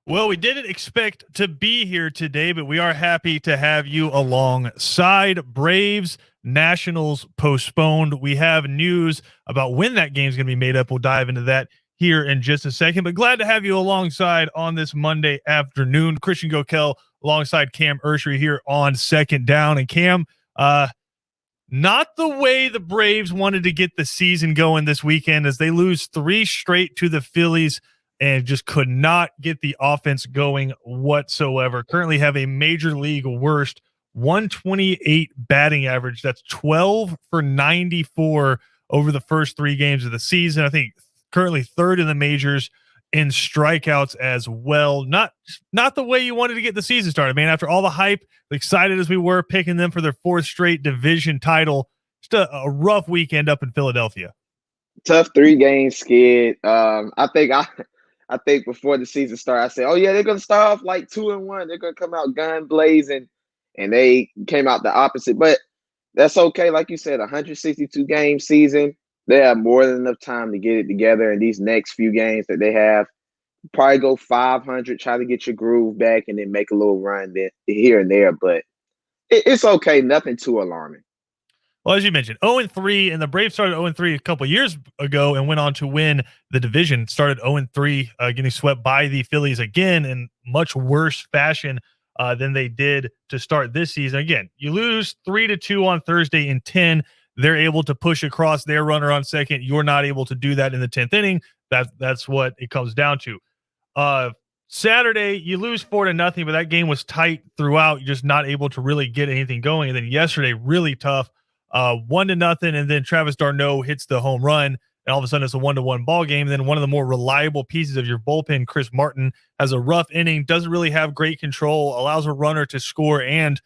Well, we didn't expect to be here today, but we are happy to have you alongside. Braves Nationals postponed. We have news about when that game's going to be made up. We'll dive into that here in just a second, but glad to have you alongside on this Monday afternoon. Christian Gokel alongside Cam Urshery here on Second Down. And Cam, not the way the Braves wanted to get the season going this weekend as they lose 3 straight to the Phillies and just could not get the offense going whatsoever. Currently have a major league worst 128 batting average. That's 12 for 94 over the first 3 games of the season. I think currently third in the majors in strikeouts as well. Not the way you wanted to get the season started, man. After all the hype, excited as we were picking them for their 4th straight division title, just a rough weekend up in Philadelphia. Tough 3-game skid. I think before the season started, I said, "Oh yeah, they're gonna start off like 2-1. They're gonna come out gun blazing," and they came out the opposite. But that's okay. Like you said, 162 game season. They have more than enough time to get it together in these next few games that they have. Probably go 500, try to get your groove back, and then make a little run here and there. But it's okay. Nothing too alarming. Well, as you mentioned, 0-3, and the Braves started 0-3 a couple years ago and went on to win the division. Started 0-3, getting swept by the Phillies again in much worse fashion than they did to start this season. Again, you lose 3-2 on Thursday in 10. They're able to push across their runner on second. You're not able to do that in the 10th inning. That's what it comes down to. Saturday, you lose 4-0, but that game was tight throughout. You're just not able to really get anything going. And then yesterday, really tough. 1-0, and then Travis d'Arnaud hits the home run, and all of a sudden it's a 1-1 ball game. And then one of the more reliable pieces of your bullpen, Chris Martin, has a rough inning, doesn't really have great control, allows a runner to score, and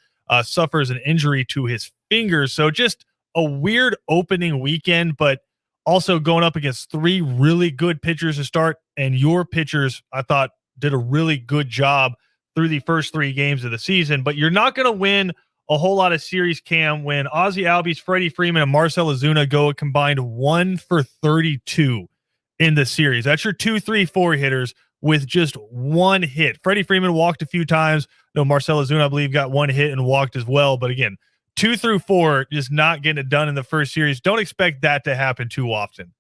suffers an injury to his fingers. So just a weird opening weekend, but also going up against 3 really good pitchers to start. And your pitchers, I thought, did a really good job through the first 3 games of the season. But you're not going to win a whole lot of series, Cam, when Ozzie Albies, Freddie Freeman, and Marcell Ozuna go a combined 1 for 32 in the series. That's your 2, 3, 4 hitters with just 1 hit. Freddie Freeman walked a few times. No, Marcell Ozuna, I believe, got 1 hit and walked as well. But again, 2 through 4, just not getting it done in the first series. Don't expect that to happen too often.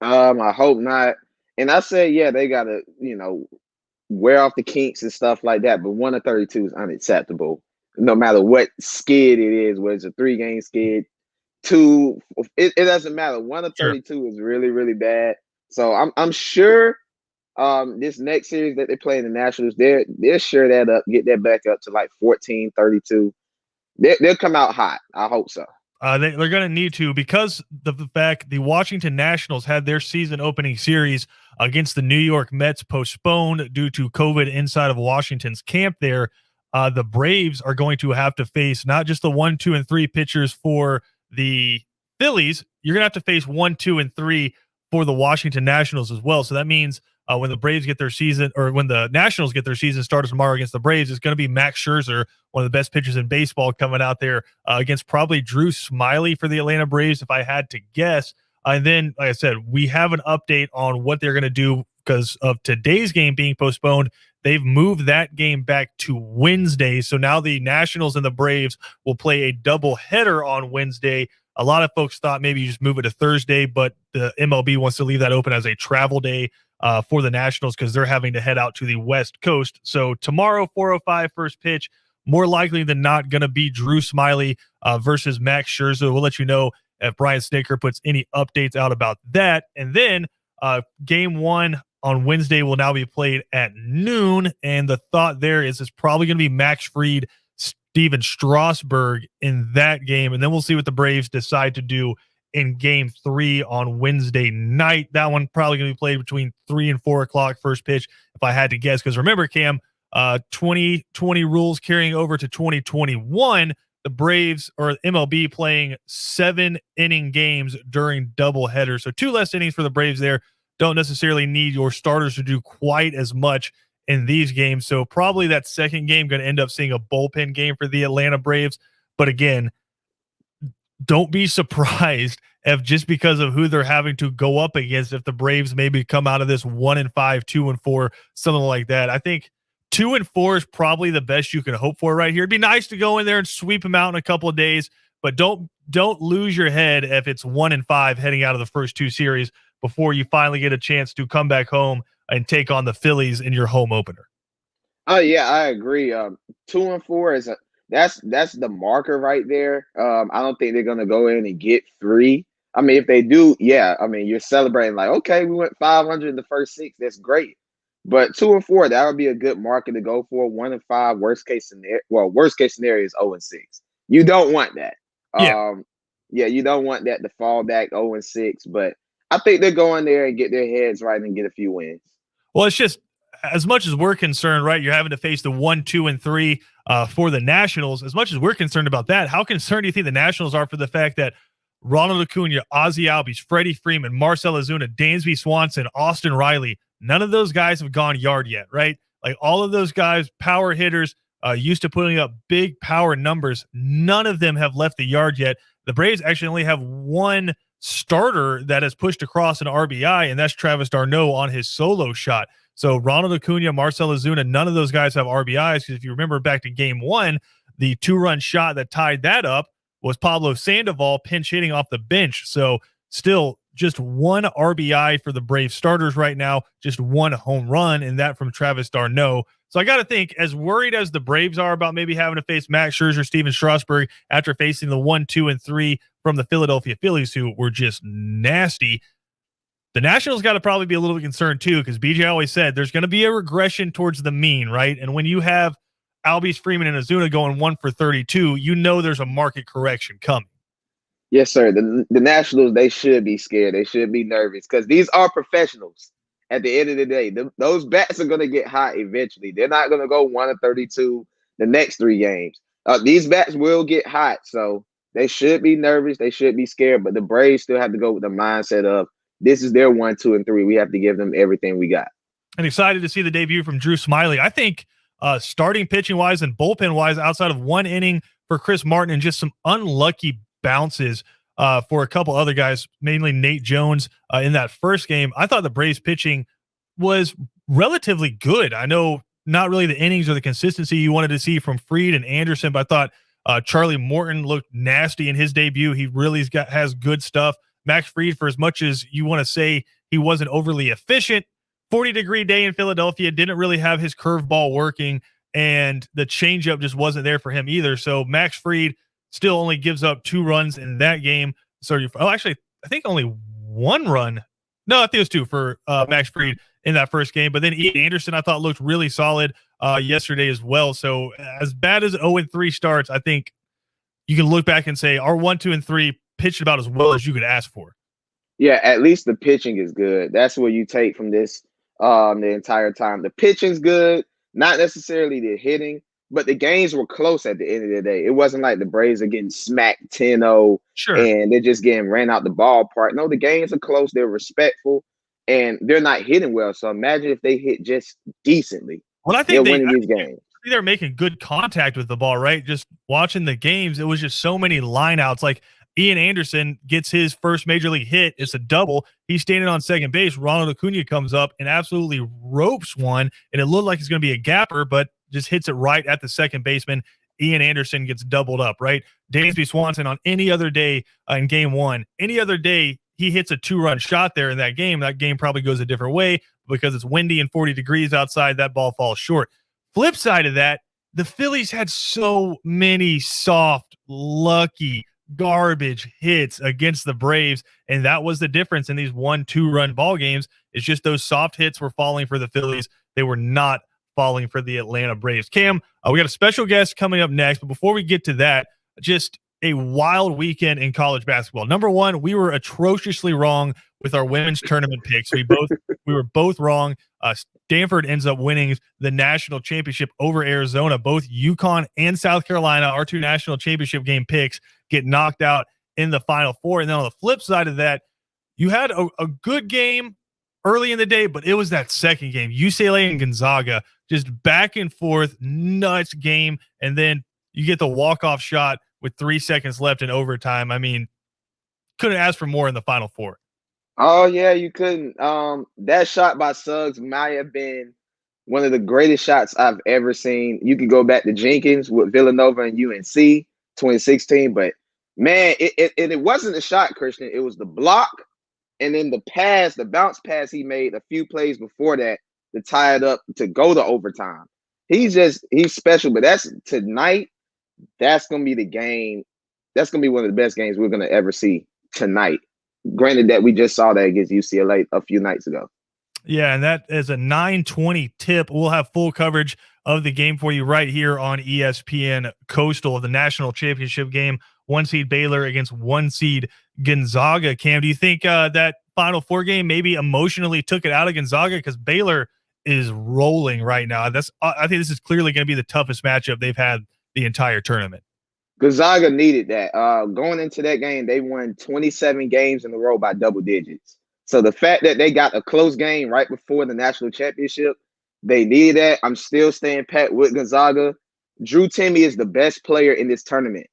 I hope not. And I say, yeah, they gotta, wear off the kinks and stuff like that. But 1 of 32 is unacceptable. No matter what skid it is, whether it's a 3-game skid, 2, it doesn't matter. 1 of 32 is really, really bad. So I'm sure this next series that they play in the Nationals, they'll share that up, get that back up to like 14, 32. They'll come out hot. I hope so. They're going to need to, because of the fact the Washington Nationals had their season opening series against the New York Mets postponed due to COVID inside of Washington's camp there. The Braves are going to have to face not just the 1, 2, and 3 pitchers for the Phillies. You're going to have to face 1, 2, and 3 for the Washington Nationals as well. So that means when the Braves get their season, or when the Nationals get their season started tomorrow against the Braves, it's going to be Max Scherzer, one of the best pitchers in baseball, coming out there against probably Drew Smyly for the Atlanta Braves, if I had to guess. And then, like I said, we have an update on what they're going to do because of today's game being postponed. They've moved that game back to Wednesday. So now the Nationals and the Braves will play a double header on Wednesday. A lot of folks thought maybe you just move it to Thursday, but the MLB wants to leave that open as a travel day for the Nationals because they're having to head out to the West Coast. So tomorrow, 4:05 first pitch, more likely than not going to be Drew Smyly versus Max Scherzer. We'll let you know if Brian Snitker puts any updates out about that. And then game 1 on Wednesday will now be played at noon. And the thought there is it's probably going to be Max Fried, Steven Strasburg in that game. And then we'll see what the Braves decide to do in game 3 on Wednesday night. That one probably going to be played between 3 and 4 o'clock first pitch, if I had to guess. Because remember, Cam, 2020 rules carrying over to 2021, the Braves or MLB playing 7-inning games during double headers. So 2 less innings for the Braves there. Don't necessarily need your starters to do quite as much in these games. So probably that second game going to end up seeing a bullpen game for the Atlanta Braves. But again, don't be surprised if just because of who they're having to go up against, if the Braves maybe come out of this 1-5, 2-4, something like that. I think 2-4 is probably the best you can hope for right here. It'd be nice to go in there and sweep them out in a couple of days, but don't lose your head if it's 1-5 heading out of the first two series before you finally get a chance to come back home and take on the Phillies in your home opener. Oh yeah, I agree. 2-4 is that's the marker right there. I don't think they're gonna go in and get three. I mean, if they do, yeah, I mean, you're celebrating like, okay, we went 500 in the first six. That's great. But 2-4, that would be a good market to go for. 1-5, worst case scenario. Well, worst case scenario is 0-6. You don't want that. Yeah. Yeah, you don't want that to fall back 0-6. But I think they're going there and get their heads right and get a few wins. Well, it's just as much as we're concerned, right? You're having to face the 1, 2, and 3 for the Nationals. As much as we're concerned about that, how concerned do you think the Nationals are for the fact that Ronald Acuna, Ozzie Albies, Freddie Freeman, Marcell Ozuna, Dansby Swanson, Austin Riley, none of those guys have gone yard yet, right? Like all of those guys, power hitters, used to putting up big power numbers. None of them have left the yard yet. The Braves actually only have one starter that has pushed across an RBI, and that's Travis d'Arnaud on his solo shot. So Ronald Acuna, Marcell Ozuna, none of those guys have RBIs, because if you remember back to game one, the 2-run shot that tied that up was Pablo Sandoval pinch hitting off the bench. So still just one RBI for the Braves starters right now, just one home run, and that from Travis d'Arnaud. So I got to think, as worried as the Braves are about maybe having to face Max Scherzer, Steven Strasburg after facing the 1, 2, and 3 from the Philadelphia Phillies, who were just nasty, the Nationals got to probably be a little bit concerned too, because BJ always said there's going to be a regression towards the mean, right? And when you have Albies, Freeman, and Ozuna going 1 for 32, you know there's a market correction coming. Yes, sir. The Nationals, they should be scared. They should be nervous, because these are professionals. At the end of the day, those bats are going to get hot eventually. They're not going to go 1 of 32 the next 3 games. These bats will get hot, so they should be nervous. They should be scared, but the Braves still have to go with the mindset of this is their 1, 2, and 3. We have to give them everything we got. And excited to see the debut from Drew Smyly. I think starting pitching-wise and bullpen-wise, outside of one inning for Chris Martin and just some unlucky bounces for a couple other guys, mainly Nate Jones in that first game, I thought the Braves pitching was relatively good. I know not really the innings or the consistency you wanted to see from Fried and Anderson, but I thought Charlie Morton looked nasty in his debut. He really has good stuff. Max Fried, for as much as you want to say he wasn't overly efficient, 40-degree day in Philadelphia, didn't really have his curveball working, and the changeup just wasn't there for him either. So Max Fried still only gives up 2 runs in that game. So actually, I think only 1 run. No, I think it was 2 for Max Fried in that first game. But then Ian Anderson, I thought, looked really solid yesterday as well. So as bad as 0-3 starts, I think you can look back and say our 1, 2, and 3 pitched about as well as you could ask for. Yeah, at least the pitching is good. That's what you take from this the entire time. The pitching's good, not necessarily the hitting, but the games were close at the end of the day. It wasn't like the Braves are getting smacked 10-0 Sure. and they're just getting ran out the ballpark. No, the games are close. They're respectful, and they're not hitting well. So imagine if they hit just decently. Well, I think they're winning these games. They're making good contact with the ball, right? Just watching the games, it was just so many lineouts. Like Ian Anderson gets his first major league hit. It's a double. He's standing on second base. Ronald Acuna comes up and absolutely ropes one, and it looked like it's going to be a gapper, but just hits it right at the second baseman. Ian Anderson gets doubled up, right? Dansby Swanson on any other day in game one, any other day, he hits a 2-run shot there in that game. That game probably goes a different way because it's windy and 40 degrees outside. That ball falls short. Flip side of that, the Phillies had so many soft, lucky, garbage hits against the Braves, and that was the difference in these 1-2-run ball games. It's just those soft hits were falling for the Phillies. They were not falling for the Atlanta Braves. Cam, we got a special guest coming up next, but before we get to that, just a wild weekend in college basketball. Number one, we were atrociously wrong with our women's tournament picks. We were both wrong. Stanford ends up winning the national championship over Arizona. Both UConn and South Carolina, our 2 national championship game picks, get knocked out in the Final Four. And then on the flip side of that, you had a good game early in the day, but it was that second game, UCLA and Gonzaga, just back and forth, nuts game. And then you get the walk-off shot with 3 seconds left in overtime. I mean, couldn't ask for more in the Final Four. Oh yeah, you couldn't. That shot by Suggs might have been one of the greatest shots I've ever seen. You could go back to Jenkins with Villanova and UNC 2016, but man, it wasn't a shot, Christian. It was the block and then the pass, the bounce pass he made a few plays before that to tie it up to go to overtime. He's special, but that's tonight. That's gonna be the game. That's gonna be one of the best games we're gonna ever see tonight. Granted that we just saw that against UCLA a few nights ago. Yeah, and that is a 9:20 tip. We'll have full coverage of the game for you right here on ESPN Coastal, the national championship game. 1 seed Baylor against 1 seed Gonzaga. Cam, do you think that Final Four game maybe emotionally took it out of Gonzaga because Baylor is rolling right now? I think this is clearly going to be the toughest matchup they've had the entire tournament. Gonzaga needed that. Going into that game, they won 27 games in a row by double digits. So the fact that they got a close game right before the national championship, they needed that. I'm still staying pat with Gonzaga. Drew Timme is the best player in this tournament.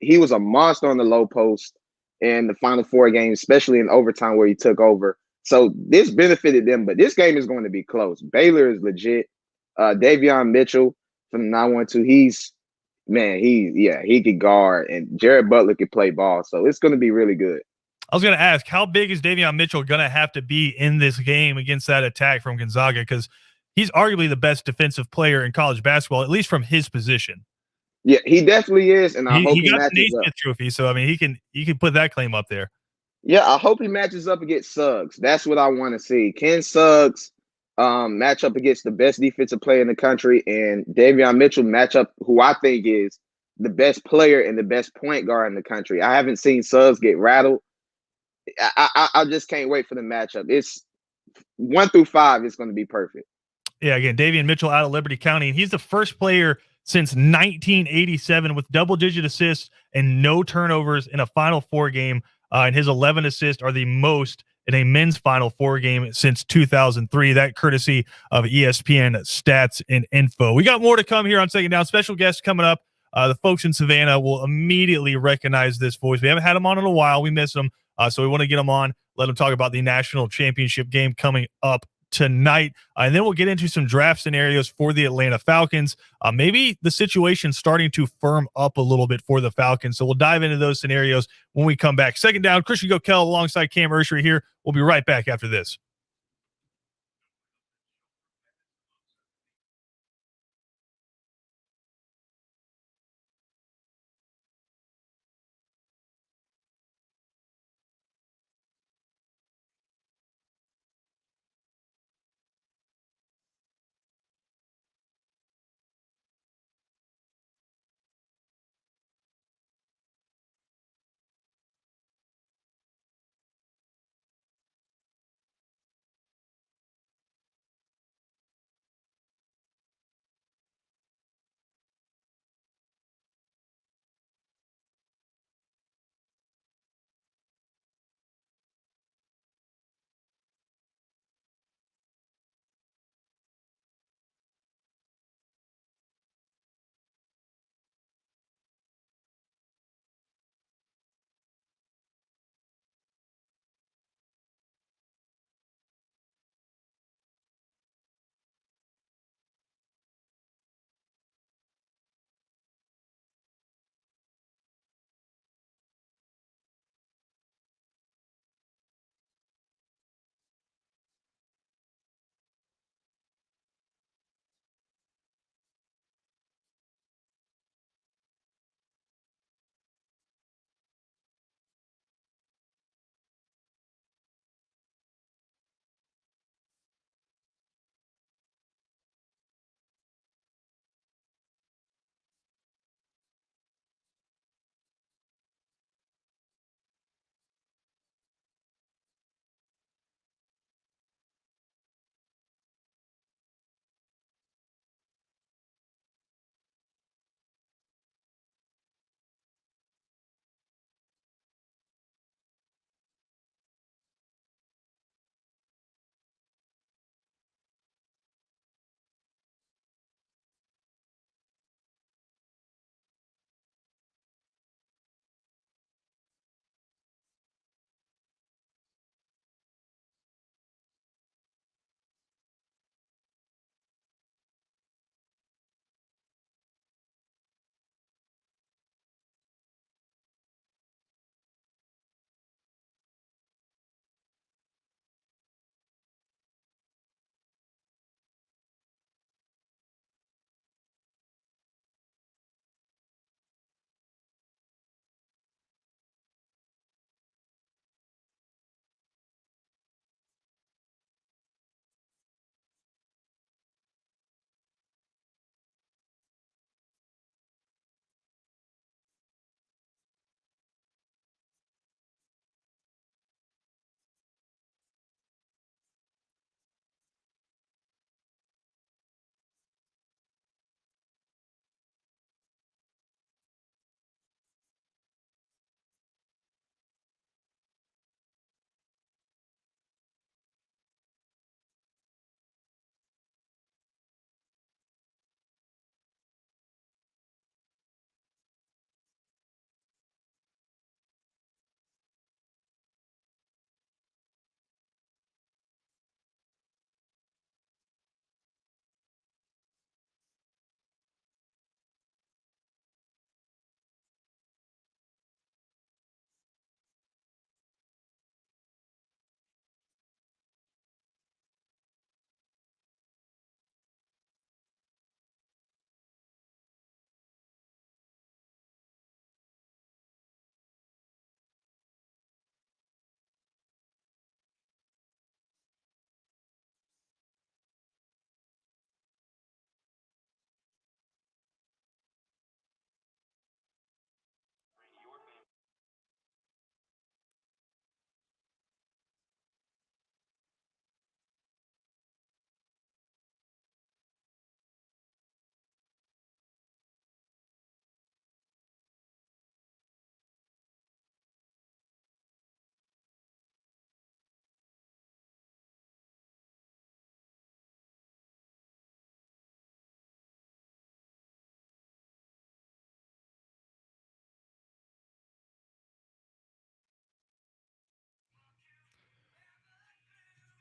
He was a monster on the low post in the Final Four games, especially in overtime where he took over. So this benefited them, but this game is going to be close. Baylor is legit. Davion Mitchell from the 912, he could guard, and Jared Butler could play ball. So it's going to be really good. I was going to ask, how big is Davion Mitchell going to have to be in this game against that attack from Gonzaga? Because he's arguably the best defensive player in college basketball, at least from his position. Yeah, he definitely is, and I hope he got the matches up. Naismith Trophy, so I mean, he can put that claim up there. Yeah, I hope he matches up against Suggs. That's what I want to see. Can Suggs match up against the best defensive player in the country, and Davion Mitchell match up who I think is the best player and the best point guard in the country. I haven't seen Suggs get rattled. I just can't wait for the matchup. It's 1 through 5. It's going to be perfect. Yeah, again, Davion Mitchell out of Liberty County, and he's the first player since 1987 with double-digit assists and no turnovers in a Final Four game. And his 11 assists are the most in a men's Final Four game since 2003. That courtesy of ESPN Stats and Info. We got more to come here on Second Down. Special guests coming up. The folks in Savannah will immediately recognize this voice. We haven't had him on in a while. We miss him. So we want to get him on, let him talk about the national championship game coming up tonight. And then we'll get into some draft scenarios for the Atlanta Falcons. Maybe the situation's starting to firm up a little bit for the Falcons. So we'll dive into those scenarios when we come back. Second Down, Christian Gokel alongside Cam Urshery here. We'll be right back after this.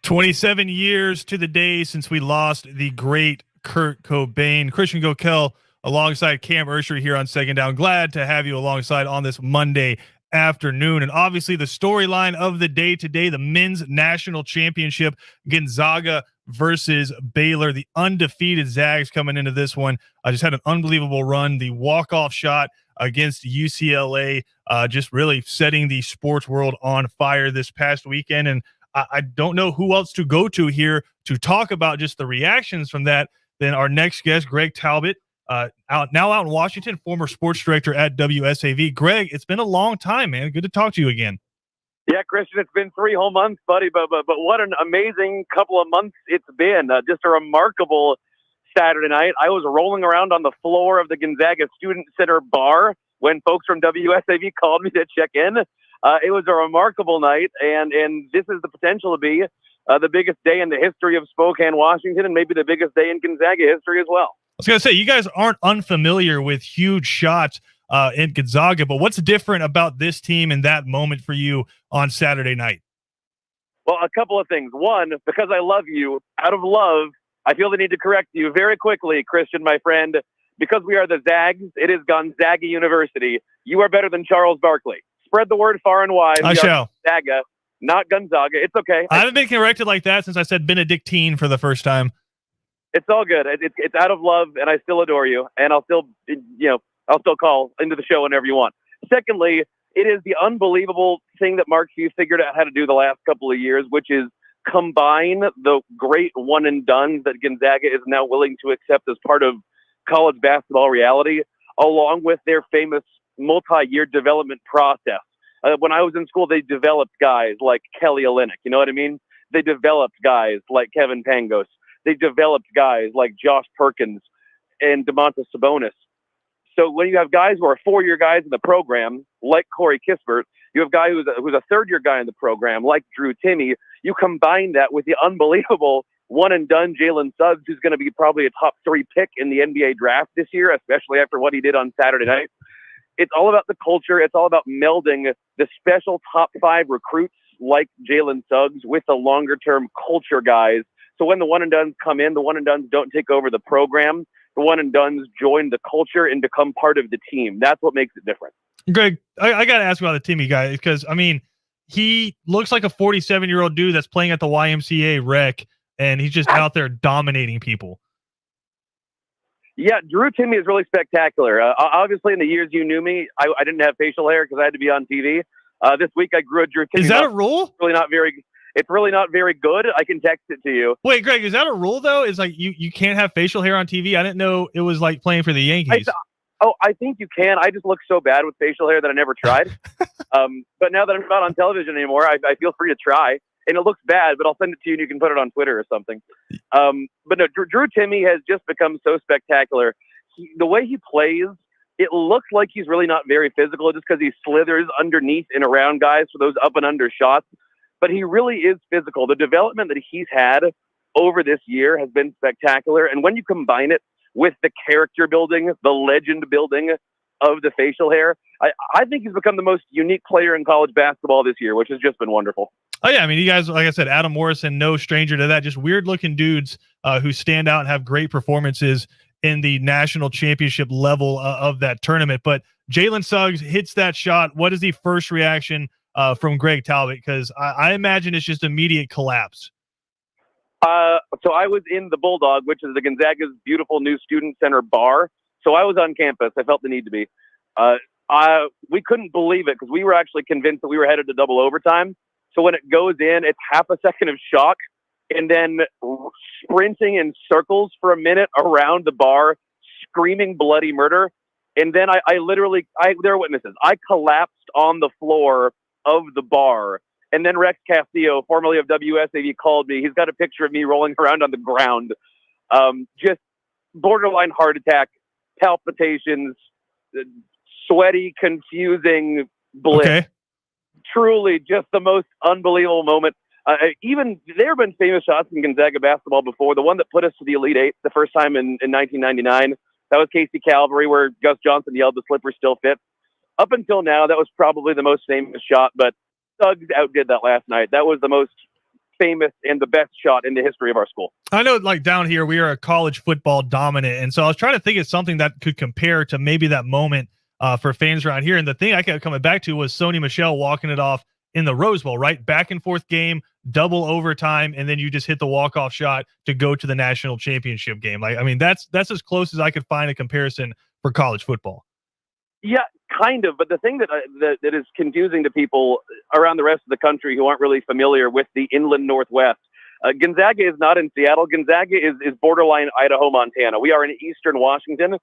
27 years to the day since we lost the great Kurt Cobain. Christian Gokel alongside Cam Ursher here on Second Down. Glad to have you alongside on this Monday afternoon. And obviously the storyline of the day today, the men's national championship, Gonzaga versus Baylor. The undefeated Zags coming into this one. I just had an unbelievable run. The walk-off shot against UCLA, just really setting the sports world on fire this past weekend. And I don't know who else to go to here to talk about just the reactions from that than our next guest, Greg Talbot, out in Washington, former sports director at WSAV. Greg, it's been a long time, man. Good to talk to you again. Yeah, Christian, it's been 3 whole months, buddy, but what an amazing couple of months it's been. Just a remarkable Saturday night. I was rolling around on the floor of the Gonzaga Student Center bar when folks from WSAV called me to check in. It was a remarkable night, and this is the potential to be the biggest day in the history of Spokane, Washington, and maybe the biggest day in Gonzaga history as well. I was going to say, you guys aren't unfamiliar with huge shots in Gonzaga, but what's different about this team and that moment for you on Saturday night? Well, a couple of things. One, because I love you, out of love, I feel the need to correct you very quickly, Christian, my friend. Because we are the Zags, it is Gonzaga University. You are better than Charles Barkley. Spread the word far and wide. I shall. Gonzaga, not Gonzaga. It's okay. I haven't been corrected like that since I said Benedictine for the first time. It's all good. It's out of love, and I still adore you, and I'll still call into the show whenever you want. Secondly, it is the unbelievable thing that Mark Few figured out how to do the last couple of years, which is combine the great one and done that Gonzaga is now willing to accept as part of college basketball reality, along with their famous multi-year development process. When I was in school, they developed guys like Kelly Olynyk. You know what I mean? They developed guys like Kevin Pangos. They developed guys like Josh Perkins and Domantas Sabonis. So when you have guys who are 4-year guys in the program, like Corey Kispert, you have a guy who's a third-year guy in the program, like Drew Timme. You combine that with the unbelievable one-and-done Jalen Suggs, who's going to be probably a top 3 pick in the NBA draft this year, especially after what he did on Saturday night. It's all about the culture. It's all about melding the special top 5 recruits like Jalen Suggs with the longer-term culture guys. So when the one-and-dones come in, the one-and-dones don't take over the program. The one-and-dones join the culture and become part of the team. That's what makes it different. Greg, I got to ask about the Timme guy because, I mean, he looks like a 47-year-old dude that's playing at the YMCA rec, and he's just out there dominating people. Yeah, Drew Timme is really spectacular. Obviously, in the years you knew me, I didn't have facial hair because I had to be on TV. This week, I grew a Drew Timme. Is that a rule? It's really not very good. I can text it to you. Wait, Greg, is that a rule, though? Is like you can't have facial hair on TV? I didn't know it was like playing for the Yankees. I think you can. I just look so bad with facial hair that I never tried. But now that I'm not on television anymore, I feel free to try. And it looks bad, but I'll send it to you and you can put it on Twitter or something. But no, Drew Timme has just become so spectacular. The way he plays, it looks like he's really not very physical just because he slithers underneath and around guys for those up and under shots. But he really is physical. The development that he's had over this year has been spectacular. And when you combine it with the character building, the legend building of the facial hair, I think he's become the most unique player in college basketball this year, which has just been wonderful. Oh, yeah. I mean, you guys, like I said, Adam Morrison, no stranger to that. Just weird-looking dudes who stand out and have great performances in the national championship level of that tournament. But Jalen Suggs hits that shot. What is the first reaction from Greg Talbot? Because I imagine it's just immediate collapse. So I was in the Bulldog, which is the Gonzaga's beautiful new student center bar. So I was on campus. I felt the need to be. We couldn't believe it because we were actually convinced that we were headed to double overtime. So when it goes in, it's half a second of shock and then sprinting in circles for a minute around the bar, screaming bloody murder. And then I there are witnesses. I collapsed on the floor of the bar. And then Rex Castillo, formerly of WSAV, called me. He's got a picture of me rolling around on the ground. Just borderline heart attack, palpitations, sweaty, confusing bliss. Okay. Truly just the most unbelievable moment. Even there have been famous shots in Gonzaga basketball before. The one that put us to the Elite Eight the first time in 1999, that was Casey Calvary, where Gus Johnson yelled, "The slipper still fits." Up until now, that was probably the most famous shot, but Suggs outdid that last night. That was the most famous and the best shot in the history of our school. I know, like down here, we are a college football dominant, and so I was trying to think of something that could compare to maybe that moment for fans around here. And the thing I kept coming back to was Sony Michel walking it off in the Rose Bowl, right? Back and forth game, double overtime, and then you just hit the walk-off shot to go to the national championship game. Like, I mean, that's as close as I could find a comparison for college football. Yeah, kind of. But the thing that is confusing to people around the rest of the country who aren't really familiar with the inland Northwest, Gonzaga is not in Seattle. Gonzaga is borderline Idaho, Montana. We are in eastern Washington.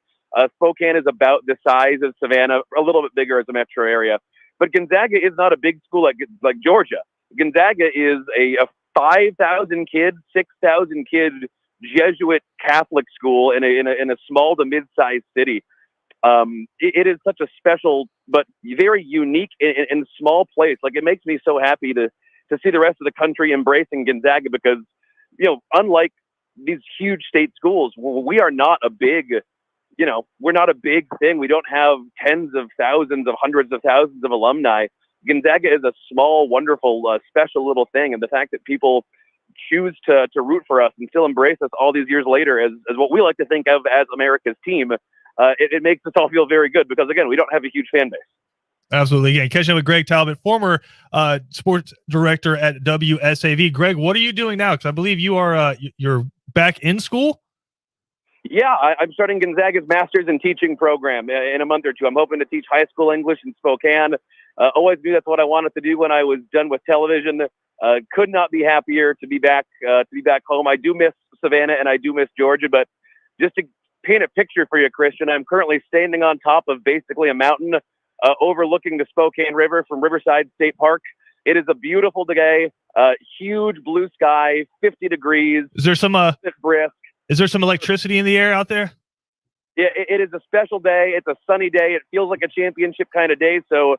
Spokane is about the size of Savannah, a little bit bigger as a metro area. But Gonzaga is not a big school like Georgia. Gonzaga is a 5,000 kid, 6,000 kid Jesuit Catholic school in a small to mid-sized city. It is such a special but very unique and small place. Like, it makes me so happy to see the rest of the country embracing Gonzaga because, unlike these huge state schools, we are not a big, we're not a big thing. We don't have tens of thousands of hundreds of thousands of alumni. Gonzaga is a small, wonderful, special little thing. And the fact that people choose to root for us and still embrace us all these years later as what we like to think of as America's team, it makes us all feel very good because, again, we don't have a huge fan base. Absolutely. Yeah. Catching up with Greg Talbot, former sports director at WSAV. Greg, what are you doing now? Because I believe you are you're back in school. Yeah, I'm starting Gonzaga's Master's in Teaching program in a month or two. I'm hoping to teach high school English in Spokane. Always knew that's what I wanted to do when I was done with television. Could not be happier to be back home. I do miss Savannah and I do miss Georgia, but just to paint a picture for you, Christian, I'm currently standing on top of basically a mountain overlooking the Spokane River from Riverside State Park. It is a beautiful day, huge blue sky, 50 degrees. Is there some brisk? Is there some electricity in the air out there? Yeah, it is a special day. It's a sunny day. It feels like a championship kind of day. So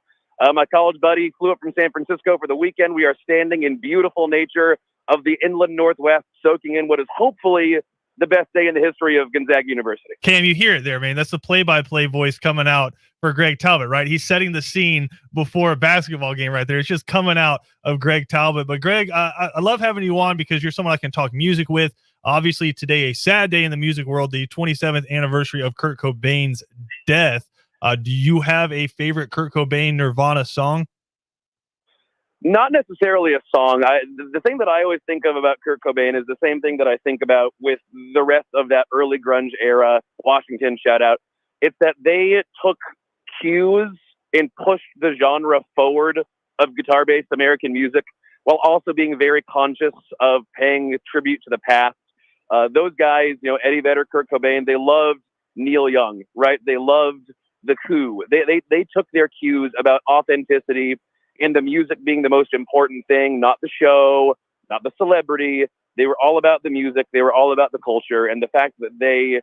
my college buddy flew up from San Francisco for the weekend. We are standing in beautiful nature of the inland Northwest, soaking in what is hopefully the best day in the history of Gonzaga University. Cam, you hear it there, man. That's the play-by-play voice coming out for Greg Talbot, right? He's setting the scene before a basketball game right there. It's just coming out of Greg Talbot. But Greg, I love having you on because you're someone I can talk music with. Obviously, today, a sad day in the music world, the 27th anniversary of Kurt Cobain's death. Do you have a favorite Kurt Cobain Nirvana song? Not necessarily a song. The thing that I always think of about Kurt Cobain is the same thing that I think about with the rest of that early grunge era, Washington shout out. It's that they took cues and pushed the genre forward of guitar-based American music while also being very conscious of paying tribute to the past. Those guys, Eddie Vedder, Kurt Cobain, they loved Neil Young, right? They loved The Who. They took their cues about authenticity and the music being the most important thing, not the show, not the celebrity. They were all about the music. They were all about the culture. And the fact that they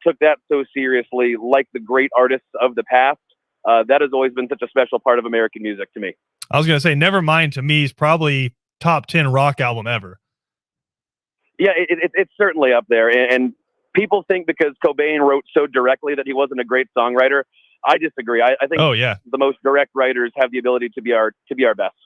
took that so seriously, like the great artists of the past, that has always been such a special part of American music to me. I was going to say, Nevermind to me is probably top 10 rock album ever. Yeah, it's certainly up there. And people think because Cobain wrote so directly that he wasn't a great songwriter. I disagree. I think the most direct writers have the ability to be our best.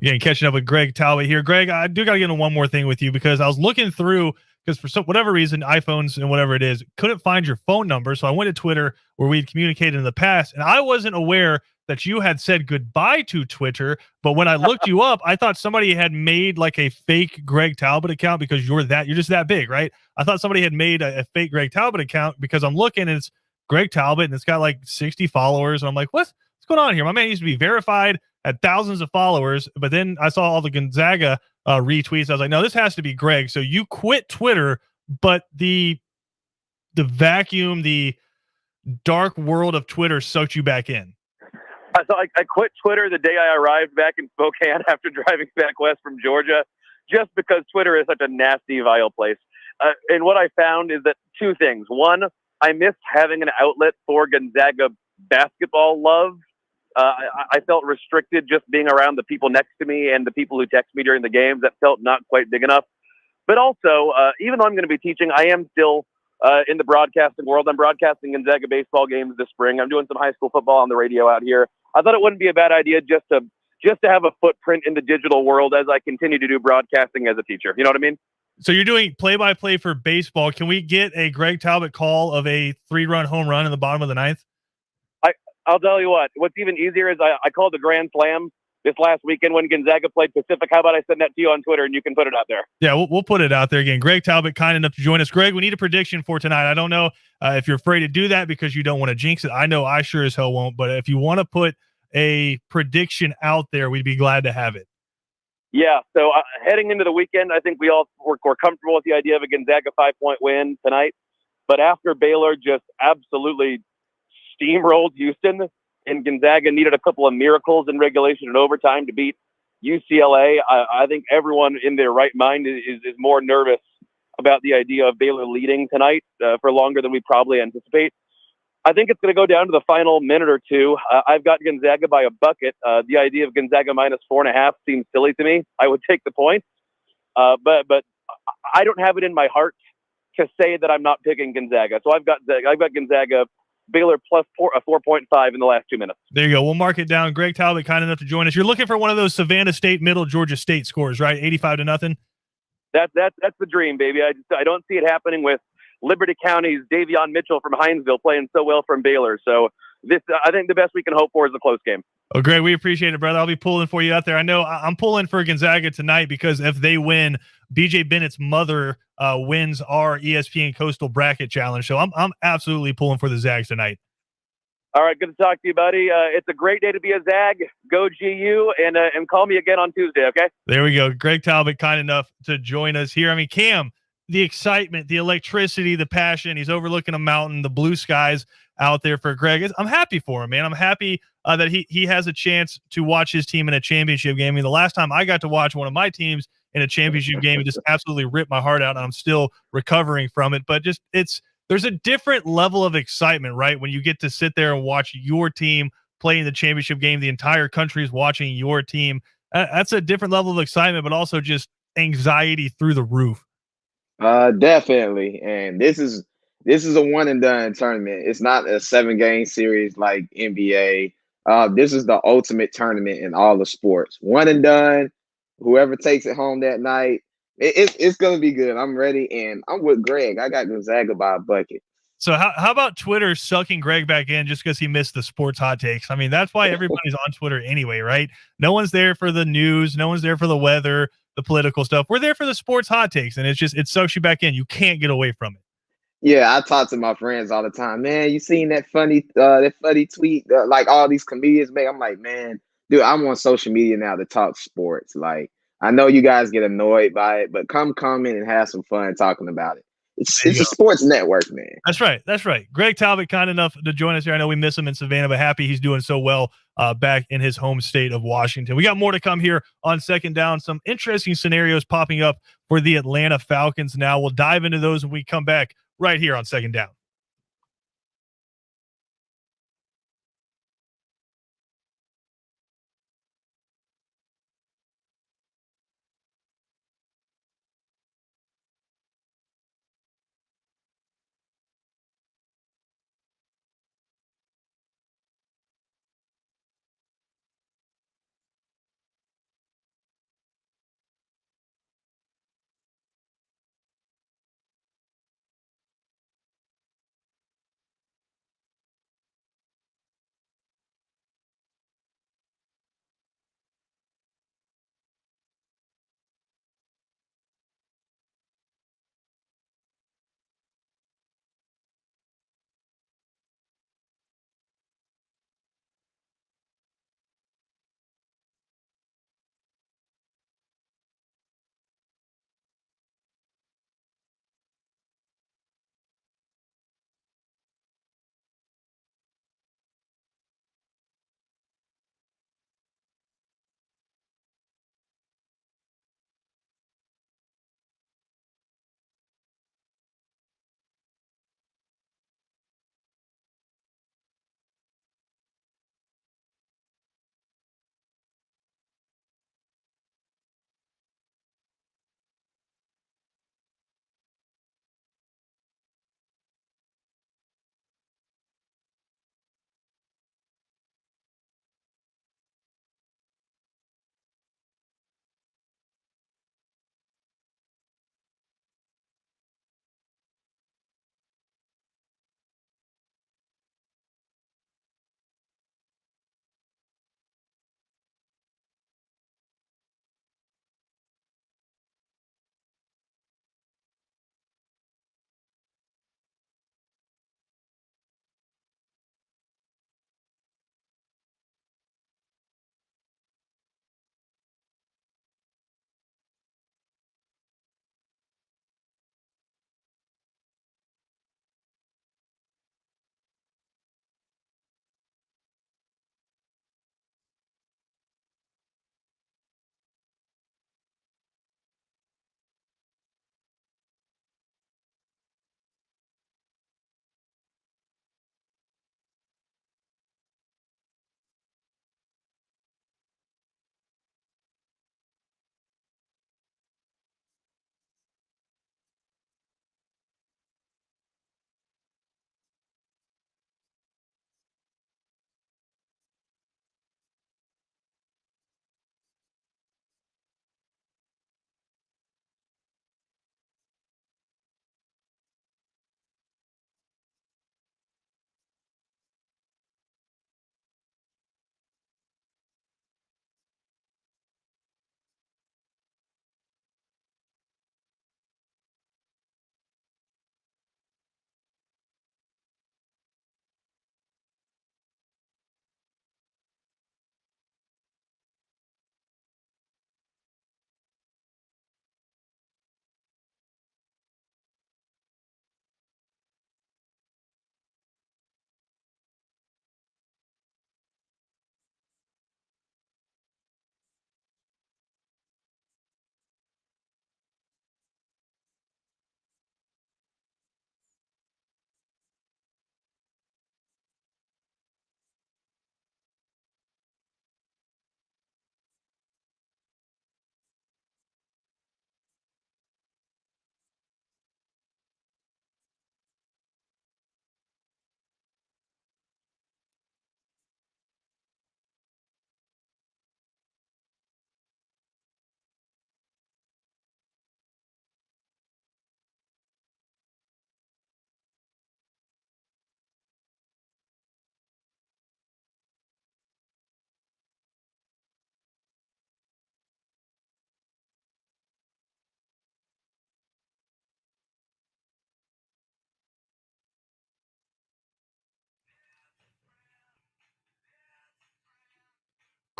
Again, catching up with Greg Talbot here. Greg, I do got to get into one more thing with you because I was looking through, because for whatever reason, iPhones and whatever it is, couldn't find your phone number. So I went to Twitter where we'd communicated in the past, and I wasn't aware that you had said goodbye to Twitter. But when I looked you up, I thought somebody had made like a fake Greg Talbot account because you're just that big, right? I thought somebody had made a fake Greg Talbot account because I'm looking and it's Greg Talbot and it's got like 60 followers. And I'm like, what's going on here? My man used to be verified, had thousands of followers, but then I saw all the Gonzaga retweets. I was like, no, this has to be Greg. So you quit Twitter, but the vacuum, the dark world of Twitter sucked you back in. So I quit Twitter the day I arrived back in Spokane after driving back west from Georgia, just because Twitter is such a nasty, vile place. And what I found is that two things. One, I missed having an outlet for Gonzaga basketball love. I felt restricted just being around the people next to me and the people who text me during the games. That felt not quite big enough. But also, even though I'm going to be teaching, I am still in the broadcasting world. I'm broadcasting Gonzaga baseball games this spring. I'm doing some high school football on the radio out here. I thought it wouldn't be a bad idea just to just to have a footprint in the digital world as I continue to do broadcasting as a teacher. You know what I mean? So you're doing play-by-play for baseball. Can we get a Greg Talbot call of a 3-run home run in the bottom of the ninth? I'll tell you what. What's even easier is I called the Grand Slam this last weekend when Gonzaga played Pacific. How about I send that to you on Twitter and you can put it out there? Yeah, we'll put it out there again. Greg Talbot, kind enough to join us. Greg, we need a prediction for tonight. I don't know if you're afraid to do that because you don't want to jinx it. I know I sure as hell won't. But if you want to put a prediction out there, we'd be glad to have it. Yeah, so heading into the weekend, I think we're comfortable with the idea of a Gonzaga 5-point win tonight. But after Baylor just absolutely steamrolled Houston, and Gonzaga needed a couple of miracles in regulation and overtime to beat UCLA, I think everyone in their right mind is more nervous about the idea of Baylor leading tonight for longer than we probably anticipate. I think it's going to go down to the final minute or two. I've got Gonzaga by a bucket. The idea of Gonzaga minus 4.5 seems silly to me. I would take the point, but I don't have it in my heart to say that I'm not picking Gonzaga. So I've got Gonzaga, Baylor plus 4.5 in the last 2 minutes. There you go. We'll mark it down. Greg Talbot, kind enough to join us. You're looking for one of those Savannah State, Middle Georgia State scores, right? 85-0. That's the dream, baby. I don't see it happening with Liberty County's Davion Mitchell from Hinesville playing so well from Baylor. So I think the best we can hope for is a close game. Oh, Greg, we appreciate it, brother. I'll be pulling for you out there. I know I'm pulling for Gonzaga tonight because if they win, BJ Bennett's mother wins our ESPN Coastal Bracket Challenge. So I'm absolutely pulling for the Zags tonight. All right, good to talk to you, buddy. It's a great day to be a Zag. Go GU, and call me again on Tuesday, okay? There we go. Greg Talbot, kind enough to join us here. I mean, Cam, the excitement, the electricity, the passion. He's overlooking a mountain, the blue skies out there for Greg. I'm happy for him, man. I'm happy that he has a chance to watch his team in a championship game. I mean, the last time I got to watch one of my teams in a championship game, it just absolutely ripped my heart out, and I'm still recovering from it. But just there's a different level of excitement, right? When you get to sit there and watch your team play in the championship game, the entire country is watching your team. That's a different level of excitement, but also just anxiety through the roof. Definitely. And this is a one and done tournament. It's not a 7-game series like NBA. This is the ultimate tournament in all the sports. One and done. Whoever takes it home that night, it's gonna be good. I'm ready, and I'm with Greg. I got Gonzaga by a bucket. So how about Twitter sucking Greg back in just because he missed the sports hot takes? I mean, that's why everybody's on Twitter anyway, right? No one's there for the news. No one's there for the weather, the political stuff. We're there for the sports hot takes, and it sucks you back in. You can't get away from it. Yeah, I talk to my friends all the time. Man, you seen that funny tweet like all these comedians make? I'm like, man, dude, I'm on social media now to talk sports. Like, I know you guys get annoyed by it, but come in and have some fun talking about it. It's a sports network, man. That's right. That's right. Greg Talbot, kind enough to join us here. I know we miss him in Savannah, but happy he's doing so well back in his home state of Washington. We got more to come here on Second Down. Some interesting scenarios popping up for the Atlanta Falcons now. We'll dive into those when we come back right here on Second Down.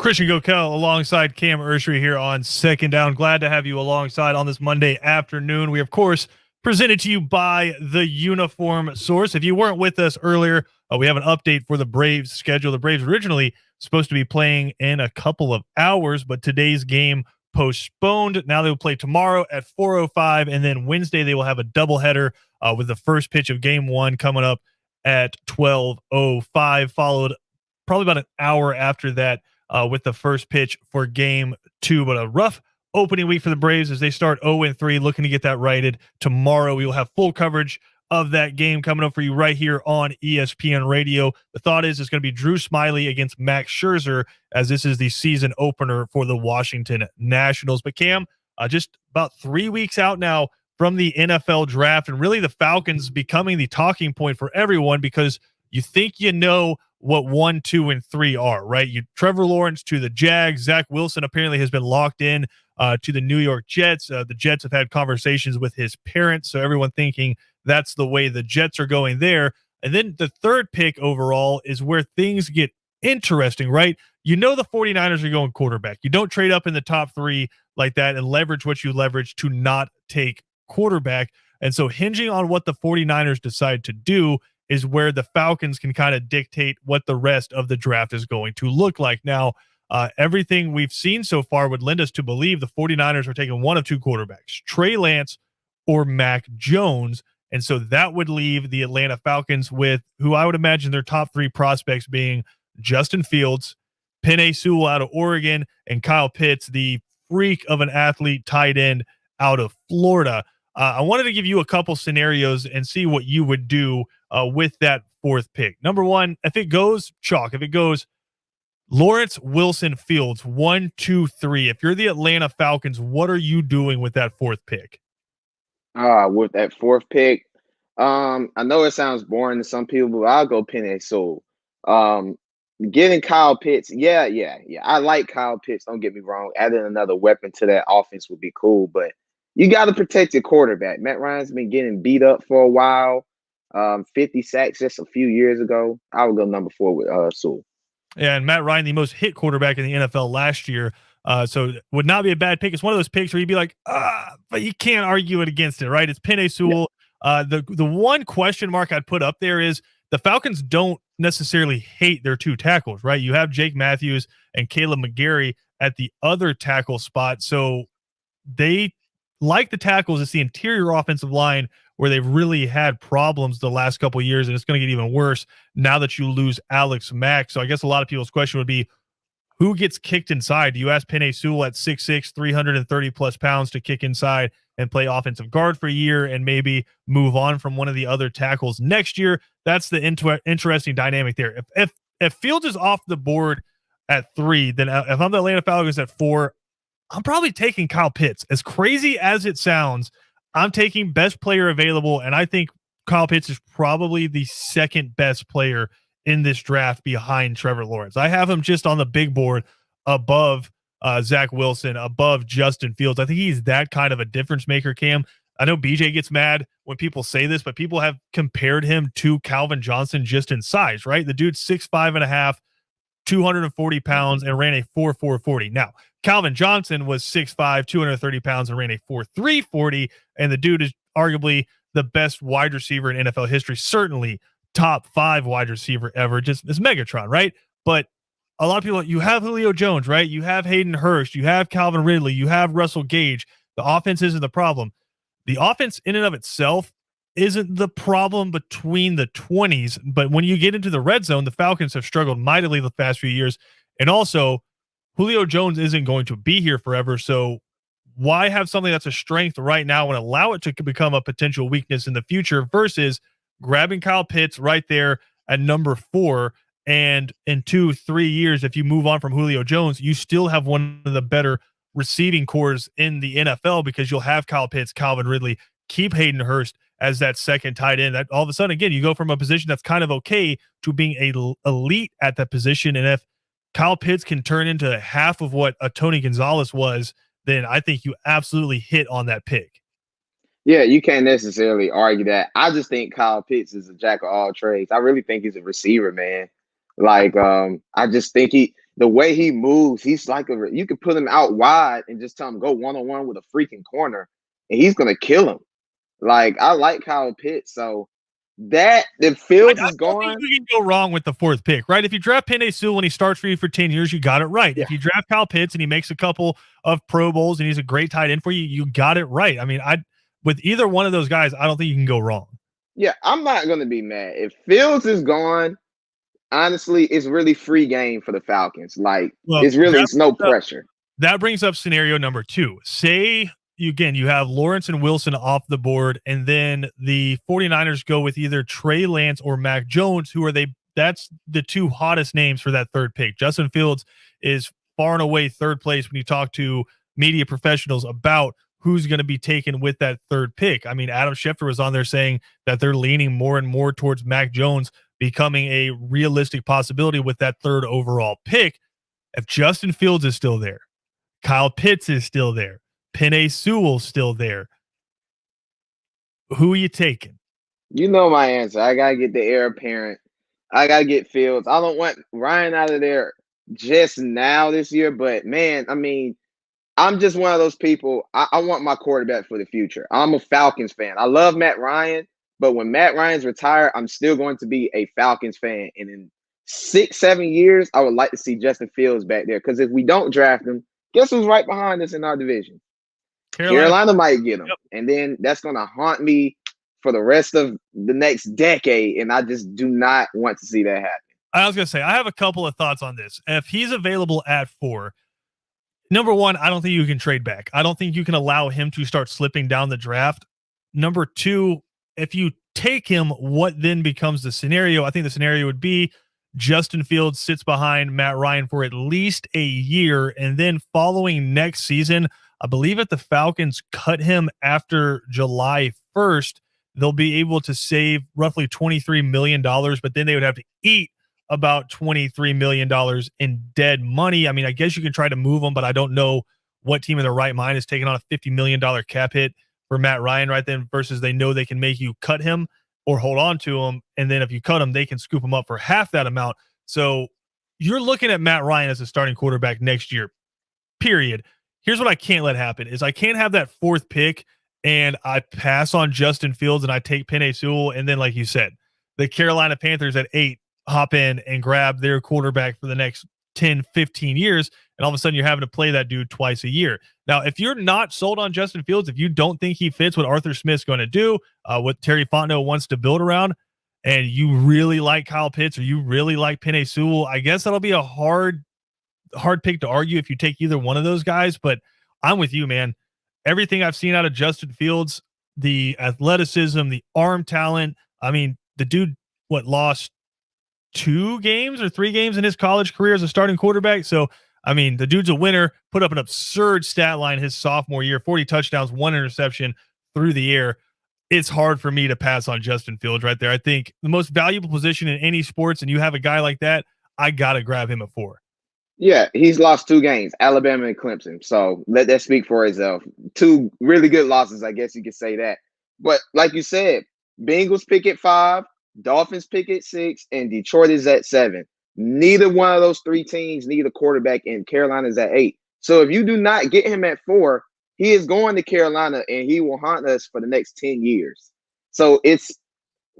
Christian Gokel alongside Cam Urshery here on Second Down. Glad to have you alongside on this Monday afternoon. We, of course, presented to you by the Uniform Source. If you weren't with us earlier, we have an update for the Braves schedule. The Braves originally supposed to be playing in a couple of hours, but today's game postponed. Now they will play tomorrow at 4:05, and then Wednesday they will have a doubleheader with the first pitch of Game 1 coming up at 12:05, followed probably about an hour after that with the first pitch for Game 2. But a rough opening week for the Braves as they start 0-3, looking to get that righted. Tomorrow we will have full coverage of that game coming up for you right here on ESPN Radio. The thought is it's going to be Drew Smyly against Max Scherzer, as this is the season opener for the Washington Nationals. But Cam, just about 3 weeks out now from the NFL draft, and really the Falcons becoming the talking point for everyone because you think you know what 1, 2, and 3 are, right? Trevor Lawrence to the Jags. Zach Wilson apparently has been locked in to the New York Jets. The Jets have had conversations with his parents, so everyone thinking that's the way the Jets are going there. And then the third pick overall is where things get interesting, right? You know the 49ers are going quarterback. You don't trade up in the top 3 like that and leverage what you leverage to not take quarterback. And so hinging on what the 49ers decide to do is where the Falcons can kind of dictate what the rest of the draft is going to look like. Now, everything we've seen so far would lend us to believe the 49ers are taking one of 2 quarterbacks, Trey Lance or Mac Jones. And so that would leave the Atlanta Falcons with who I would imagine their top 3 prospects being Justin Fields, Penei Sewell out of Oregon, and Kyle Pitts, the freak of an athlete tight end out of Florida. I wanted to give you a couple scenarios and see what you would do with that 4th pick. Number 1, if it goes chalk, if it goes Lawrence, Wilson, Fields, 1, 2, 3. If you're the Atlanta Falcons, what are you doing with that 4th pick? With that 4th pick, I know it sounds boring to some people, but I'll go Penei Sewell. Getting Kyle Pitts, yeah. I like Kyle Pitts. Don't get me wrong. Adding another weapon to that offense would be cool, but you got to protect your quarterback. Matt Ryan's been getting beat up for a while. 50 sacks just a few years ago. I would go number 4 with Sewell. Yeah, and Matt Ryan, the most hit quarterback in the NFL last year. So would not be a bad pick. It's one of those picks where you'd be like, but you can't argue it against it, right? It's Penei Sewell. Yeah. The one question mark I'd put up there is the Falcons don't necessarily hate their 2 tackles, right? You have Jake Matthews and Caleb McGarry at the other tackle spot. So they like the tackles. It's the interior offensive line where they've really had problems the last couple of years, and it's going to get even worse now that you lose Alex Mack. So I guess a lot of people's question would be, who gets kicked inside? Do you ask Penei Sewell at 6'6", 330-plus pounds to kick inside and play offensive guard for a year and maybe move on from one of the other tackles next year? That's the interesting dynamic there. If Fields is off the board at 3, then if I'm the Atlanta Falcons at 4, I'm probably taking Kyle Pitts. As crazy as it sounds, I'm taking best player available, and I think Kyle Pitts is probably the 2nd best player in this draft behind Trevor Lawrence. I have him just on the big board above Zach Wilson, above Justin Fields. I think he's that kind of a difference maker, Cam. I know BJ gets mad when people say this, but people have compared him to Calvin Johnson just in size, right? The dude's 6'5.5", 240 pounds, and ran a 4.440. Now, Calvin Johnson was 6'5", 230 pounds, and ran a 4.3 40, and the dude is arguably the best wide receiver in NFL history, certainly top 5 wide receiver ever, just as Megatron, right? But a lot of people, you have Julio Jones, right? You have Hayden Hurst, you have Calvin Ridley, you have Russell Gage. The offense isn't the problem. The offense in and of itself isn't the problem between the 20s, but when you get into the red zone, the Falcons have struggled mightily the past few years. And also, Julio Jones isn't going to be here forever, so why have something that's a strength right now and allow it to become a potential weakness in the future versus grabbing Kyle Pitts right there at number 4, and in 2-3 years, if you move on from Julio Jones, you still have one of the better receiving cores in the NFL because you'll have Kyle Pitts, Calvin Ridley, keep Hayden Hurst as that 2nd tight end. That all of a sudden, again, you go from a position that's kind of okay to being elite at that position. And if Kyle Pitts can turn into half of what a Tony Gonzalez was, then I think you absolutely hit on that pick. Yeah, you can't necessarily argue that. I just think Kyle Pitts is a jack of all trades. I really think he's a receiver, man. Like, I just think the way he moves, he's like you could put him out wide and just tell him go one-on-one with a freaking corner, and he's gonna kill him. Like, I like Kyle Pitts, so that if Fields is don't think gone, you can go wrong with the fourth pick, right? If you draft Penei Sewell and he starts for you for 10 years, you got it right. Yeah. If you draft Kyle Pitts and he makes a couple of Pro Bowls and he's a great tight end for you, you got it right. I mean, with either one of those guys, I don't think you can go wrong. yeah, I'm not gonna be mad. If Fields is gone, honestly, it's really free game for the Falcons. Like, it's no pressure. That brings up scenario number 2. Say you have Lawrence and Wilson off the board, and then the 49ers go with either Trey Lance or Mac Jones, that's the 2 hottest names for that third pick. Justin Fields is far and away third place when you talk to media professionals about who's going to be taken with that third pick. I mean, Adam Schefter was on there saying that they're leaning more and more towards Mac Jones becoming a realistic possibility with that third overall pick. If Justin Fields is still there, Kyle Pitts is still there, Penei Sewell still there, who are you taking? You know my answer. I gotta get the heir apparent. I gotta get Fields. I don't want Ryan out of there just now this year, but man, I mean, I'm just one of those people. I want my quarterback for the future. I'm a Falcons fan. I love Matt Ryan, but when Matt Ryan's retired, I'm still going to be a Falcons fan. And in 6-7 years, I would like to see Justin Fields back there, because if we don't draft him, guess who's right behind us in our division? Carolina might get him. Yep. And then that's going to haunt me for the rest of the next decade, and I just do not want to see that happen. I was going to say, I have a couple of thoughts on this. If he's available at 4, number one, I don't think you can trade back. I don't think you can allow him to start slipping down the draft. Number 2, if you take him, what then becomes the scenario? I think the scenario would be Justin Fields sits behind Matt Ryan for at least a year, and then following next season, I believe if the Falcons cut him after July 1st, they'll be able to save roughly $23 million, but then they would have to eat about $23 million in dead money. I mean, I guess you can try to move him, but I don't know what team in their right mind is taking on a $50 million cap hit for Matt Ryan right then, versus they know they can make you cut him or hold on to him. And then if you cut him, they can scoop him up for half that amount. So you're looking at Matt Ryan as a starting quarterback next year, period. Here's what I can't let happen is I can't have that 4th pick and I pass on Justin Fields and I take Penei Sewell. And then, like you said, the Carolina Panthers at 8 hop in and grab their quarterback for the next 10, 15 years. And all of a sudden you're having to play that dude twice a year. Now, if you're not sold on Justin Fields, if you don't think he fits what Arthur Smith's going to do, what Terry Fontenot wants to build around, and you really like Kyle Pitts or you really like Penei Sewell, I guess that'll be a hard pick to argue if you take either one of those guys. But I'm with you, man. Everything I've seen out of Justin Fields, the athleticism, the arm talent. I mean, the dude, lost 2 games or 3 games in his college career as a starting quarterback. So, I mean, the dude's a winner, put up an absurd stat line his sophomore year, 40 touchdowns, 1 interception through the air. It's hard for me to pass on Justin Fields right there. I think the most valuable position in any sports, and you have a guy like that, I got to grab him at 4. Yeah, he's lost 2 games, Alabama and Clemson. So let that speak for itself. 2 really good losses, I guess you could say that. But like you said, Bengals pick at 5, Dolphins pick at 6, and Detroit is at 7. Neither one of those 3 teams need a quarterback, and Carolina's at 8. So if you do not get him at 4, he is going to Carolina, and he will haunt us for the next 10 years. So it's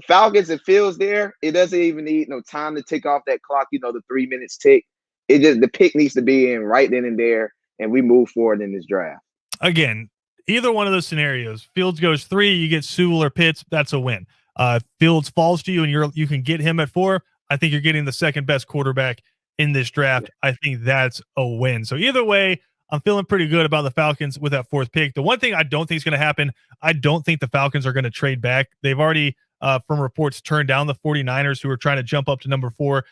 Falcons and Fields there. It doesn't even need no time to tick off that clock, the 3 minutes tick. It just, the pick needs to be in right then and there, and we move forward in this draft. Again, either one of those scenarios, Fields goes 3, you get Sewell or Pitts, that's a win. Fields falls to you and you can get him at 4. I think you're getting the second best quarterback in this draft. I think that's a win. So either way, I'm feeling pretty good about the Falcons with that 4th pick. The one thing I don't think is going to happen, I don't think the Falcons are going to trade back. They've already, from reports, turned down the 49ers, who are trying to jump up to number 4,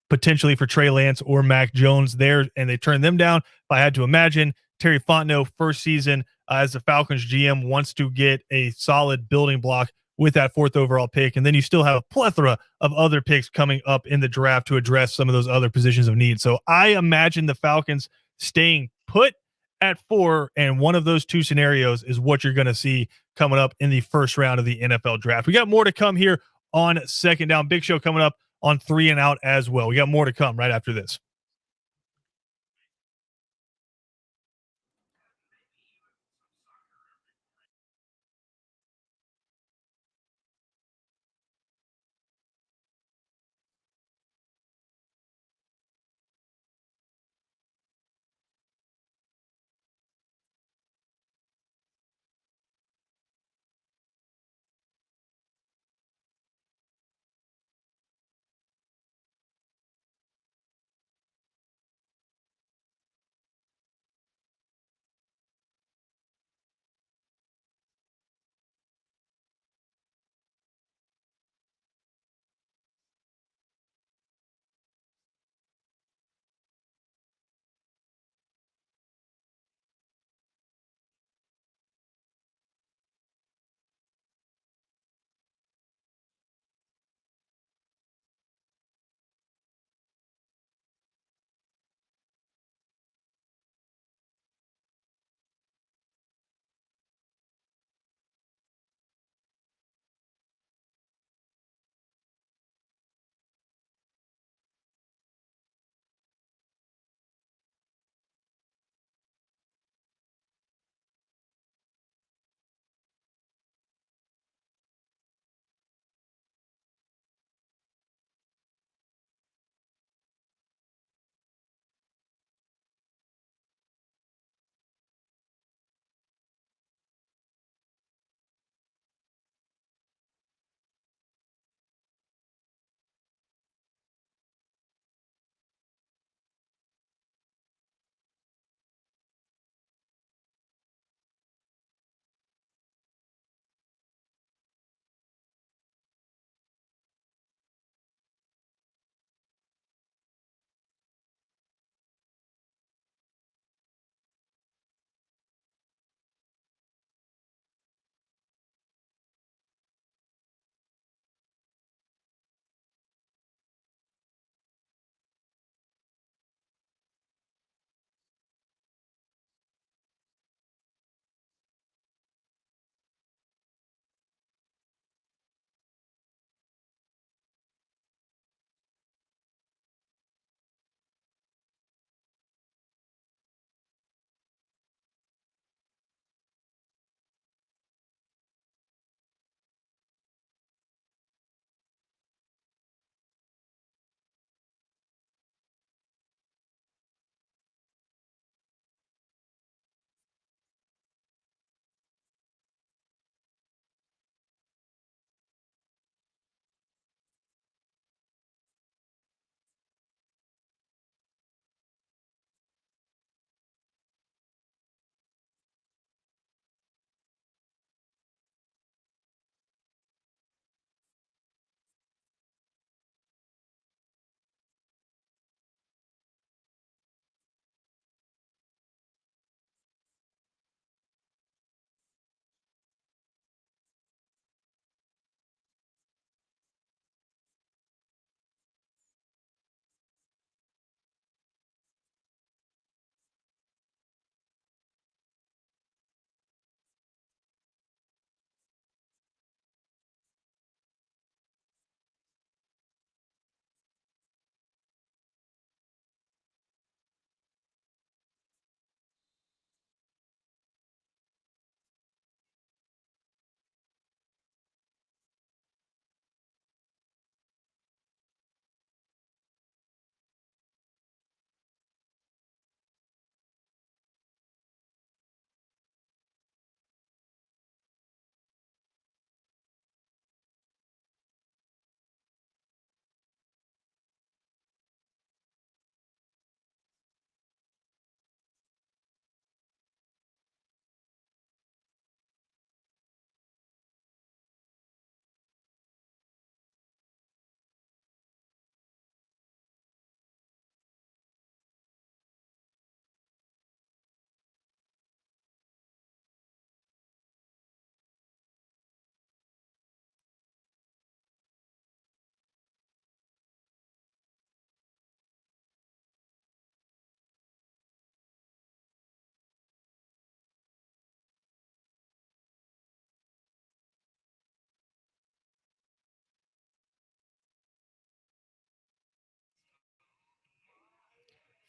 potentially for Trey Lance or Mac Jones there, and they turned them down. If I had to imagine, Terry Fontenot, first season as the Falcons GM, wants to get a solid building block with that 4th overall pick. And then you still have a plethora of other picks coming up in the draft to address some of those other positions of need. So I imagine the Falcons staying put at 4, and one of those 2 scenarios is what you're going to see coming up in the first round of the NFL draft. We got more to come here on Second Down. Big show coming up on 3 and Out as well. We got more to come right after this.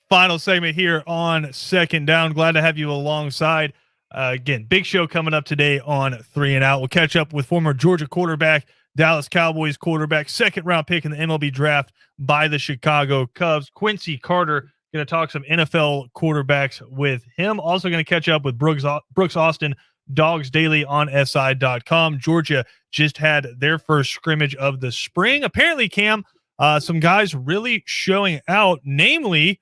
final segment here on Second Down. Glad to have you alongside. Again, big show coming up today on 3 and Out. We'll catch up with former Georgia quarterback, Dallas Cowboys quarterback, second-round pick in the MLB draft by the Chicago Cubs, Quincy Carter. Going to talk some NFL quarterbacks with him. Also going to catch up with Brooks Austin, Dogs Daily on SI.com. Georgia just had their first scrimmage of the spring. Apparently, Cam, some guys really showing out, namely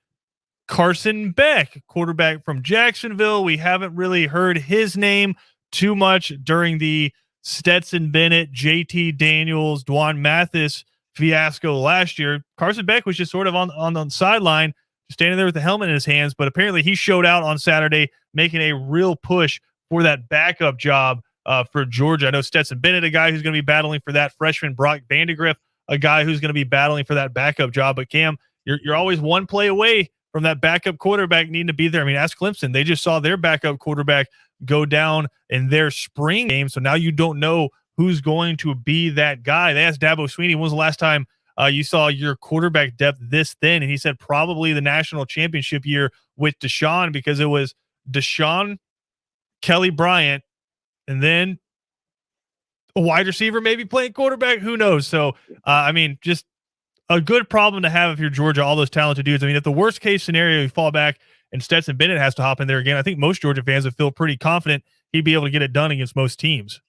Carson Beck, quarterback from Jacksonville. We haven't really heard his name too much during the Stetson Bennett, JT Daniels, Dwan Mathis fiasco last year. Carson Beck was just sort of on the sideline, standing there with the helmet in his hands, but apparently he showed out on Saturday, making a real push for that backup job for Georgia. I know Stetson Bennett, a guy who's going to be battling for that. Freshman Brock Vandegrift, a guy who's going to be battling for that backup job. But Cam, you're always one play away from that backup quarterback needing to be there. I mean, ask Clemson. They just saw their backup quarterback go down in their spring game, so now you don't know who's going to be that guy. They asked Dabo Swinney, when was the last time you saw your quarterback depth this thin? And he said probably the national championship year with Deshaun, because it was Deshaun, Kelly Bryant, and then a wide receiver maybe playing quarterback. Who knows? So, I mean, just a good problem to have if you're Georgia, all those talented dudes. I mean, if the worst case scenario, you fall back and Stetson Bennett has to hop in there again, I think most Georgia fans would feel pretty confident he'd be able to get it done against most teams.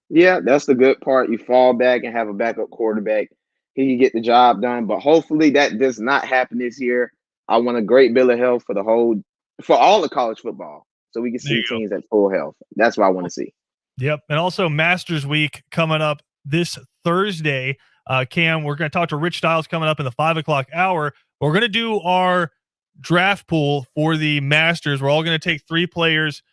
Yeah, that's the good part. You fall back and have a backup quarterback. He can get the job done, but hopefully that does not happen this year. I want a great bill of health for all the college football, so we can see teams at full health. That's what I want to see. Yep, and also Masters Week coming up this Thursday. Cam, we're going to talk to Rich Styles coming up in the 5 o'clock hour. We're going to do our draft pool for the Masters. We're all going to take 3 players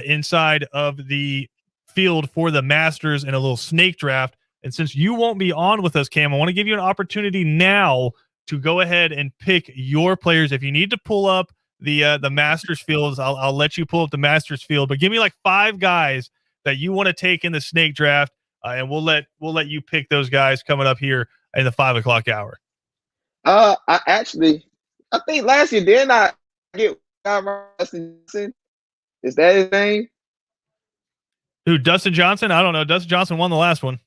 inside of the field for the Masters in a little snake draft. And since you won't be on with us, Cam, I want to give you an opportunity now to go ahead and pick your players. If you need to pull up the Masters fields, I'll let you pull up the Masters field. But give me like 5 guys that you want to take in the snake draft, and we'll let you pick those guys coming up here in the 5 o'clock hour. I think last year didn't I get Dustin Johnson? Is that his name? Who, Dustin Johnson? I don't know. Dustin Johnson won the last one.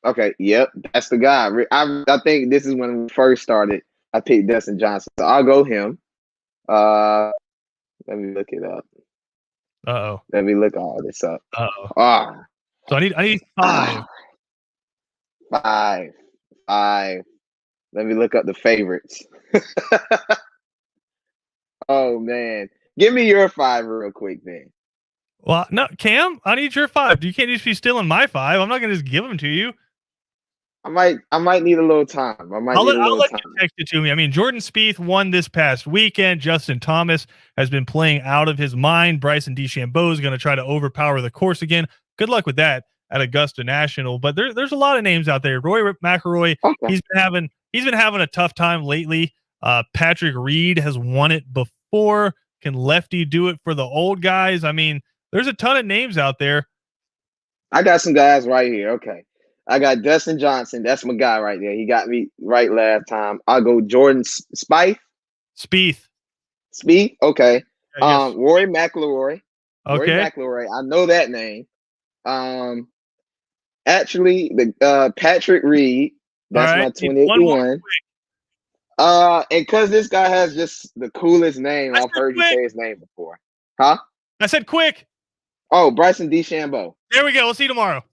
Okay, yep, that's the guy. I think this is when we first started. I picked Dustin Johnson, so I'll go him. Let me look it up. Uh-oh. Let me look all this up. Uh-oh. So I need 5. 5. Let me look up the favorites. Oh man, give me your 5 real quick, then. Well, no, Cam, I need your 5. You can't just be stealing my 5. I'm not going to just give them to you. I might need a little time. I'll let you text it to me. I mean, Jordan Spieth won this past weekend. Justin Thomas has been playing out of his mind. Bryson DeChambeau is going to try to overpower the course again. Good luck with that at Augusta National. But there's a lot of names out there. Rory McIlroy, okay. He's been having a tough time lately. Patrick Reed has won it before. Can Lefty do it for the old guys? I mean, there's a ton of names out there. I got some guys right here. Okay. I got Dustin Johnson. That's my guy right there. He got me right last time. I'll go Jordan Spieth. Spieth. Okay. Rory McIlroy. Okay. Rory McIlroy. I know that name. Actually, the Patrick Reed. That's right. My 2081. And because this guy has just the coolest name, I've heard you say his name before. Huh? I said quick. Oh, Bryson DeChambeau. There we go. We'll see you tomorrow.